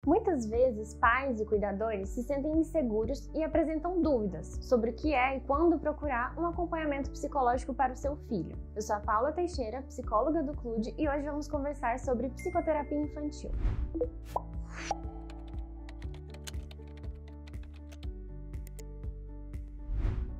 Muitas vezes, pais e cuidadores se sentem inseguros e apresentam dúvidas sobre o que é e quando procurar um acompanhamento psicológico para o seu filho. Eu sou a Paula Teixeira, psicóloga do CLUD, e hoje vamos conversar sobre psicoterapia infantil.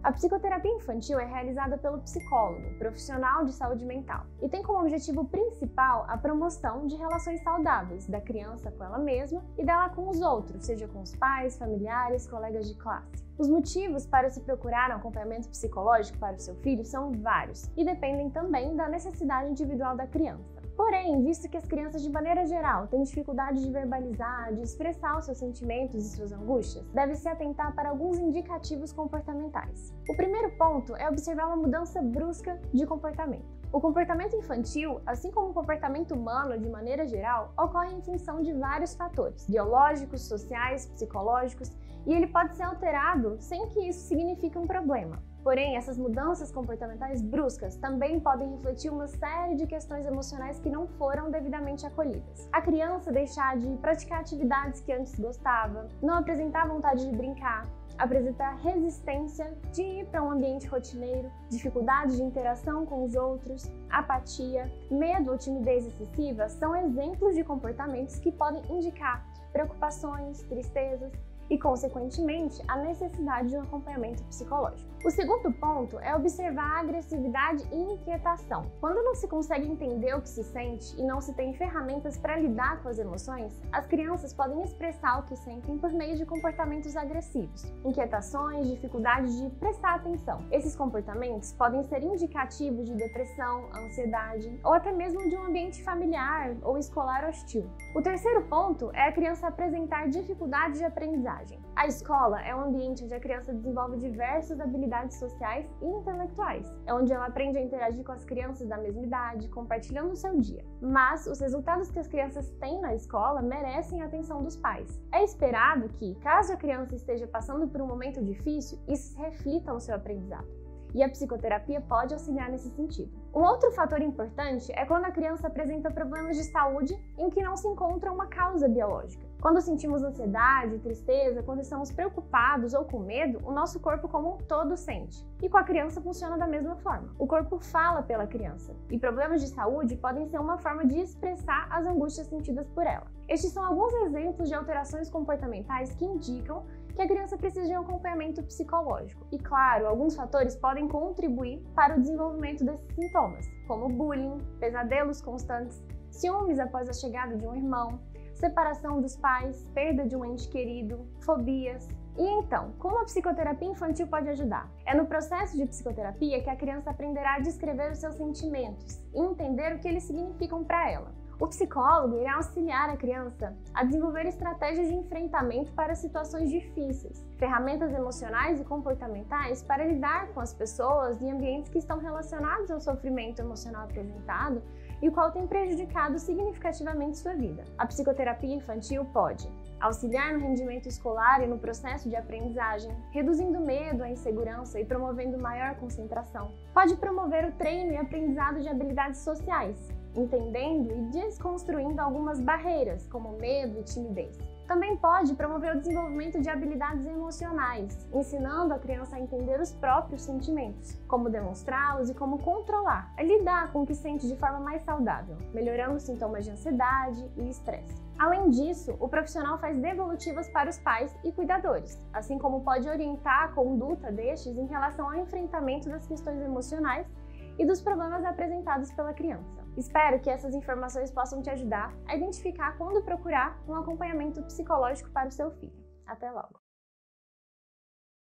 A psicoterapia infantil é realizada pelo psicólogo, profissional de saúde mental, e tem como objetivo principal a promoção de relações saudáveis da criança com ela mesma e dela com os outros, seja com os pais, familiares, colegas de classe. Os motivos para se procurar um acompanhamento psicológico para o seu filho são vários e dependem também da necessidade individual da criança. Porém, visto que as crianças, de maneira geral, têm dificuldade de verbalizar, de expressar os seus sentimentos e suas angústias, deve-se atentar para alguns indicativos comportamentais. O primeiro ponto é observar uma mudança brusca de comportamento. O comportamento infantil, assim como o comportamento humano de maneira geral, ocorre em função de vários fatores, biológicos, sociais, psicológicos, e ele pode ser alterado sem que isso signifique um problema. Porém, essas mudanças comportamentais bruscas também podem refletir uma série de questões emocionais que não foram devidamente acolhidas. A criança deixar de praticar atividades que antes gostava, não apresentar vontade de brincar, apresentar resistência de ir para um ambiente rotineiro, dificuldade de interação com os outros, apatia, medo ou timidez excessiva são exemplos de comportamentos que podem indicar preocupações, tristezas e, consequentemente, a necessidade de um acompanhamento psicológico. O segundo ponto é observar a agressividade e inquietação. Quando não se consegue entender o que se sente e não se tem ferramentas para lidar com as emoções, as crianças podem expressar o que sentem por meio de comportamentos agressivos, inquietações, dificuldade de prestar atenção. Esses comportamentos podem ser indicativos de depressão, ansiedade ou até mesmo de um ambiente familiar ou escolar hostil. O terceiro ponto é a criança apresentar dificuldade de aprendizagem. A escola é um ambiente onde a criança desenvolve diversas habilidades sociais e intelectuais. É onde ela aprende a interagir com as crianças da mesma idade, compartilhando o seu dia. Mas os resultados que as crianças têm na escola merecem a atenção dos pais. É esperado que, caso a criança esteja passando por um momento difícil, isso se reflita no seu aprendizado. E a psicoterapia pode auxiliar nesse sentido. Um outro fator importante é quando a criança apresenta problemas de saúde em que não se encontra uma causa biológica. Quando sentimos ansiedade, tristeza, quando estamos preocupados ou com medo, o nosso corpo como um todo sente. E com a criança funciona da mesma forma. O corpo fala pela criança, e problemas de saúde podem ser uma forma de expressar as angústias sentidas por ela. Estes são alguns exemplos de alterações comportamentais que indicam que a criança precisa de um acompanhamento psicológico. E claro, alguns fatores podem contribuir para o desenvolvimento desses sintomas, como bullying, pesadelos constantes, ciúmes após a chegada de um irmão, separação dos pais, perda de um ente querido, fobias. E então, como a psicoterapia infantil pode ajudar? É no processo de psicoterapia que a criança aprenderá a descrever os seus sentimentos e entender o que eles significam para ela. O psicólogo irá auxiliar a criança a desenvolver estratégias de enfrentamento para situações difíceis, ferramentas emocionais e comportamentais para lidar com as pessoas e ambientes que estão relacionados ao sofrimento emocional apresentado e o qual tem prejudicado significativamente sua vida. A psicoterapia infantil pode auxiliar no rendimento escolar e no processo de aprendizagem, reduzindo o medo, a insegurança e promovendo maior concentração. Pode promover o treino e aprendizado de habilidades sociais, entendendo e desconstruindo algumas barreiras, como medo e timidez. Também pode promover o desenvolvimento de habilidades emocionais, ensinando a criança a entender os próprios sentimentos, como demonstrá-los e como controlar, a lidar com o que sente de forma mais saudável, melhorando os sintomas de ansiedade e estresse. Além disso, o profissional faz devolutivas para os pais e cuidadores, assim como pode orientar a conduta destes em relação ao enfrentamento das questões emocionais e dos problemas apresentados pela criança. Espero que essas informações possam te ajudar a identificar quando procurar um acompanhamento psicológico para o seu filho. Até logo!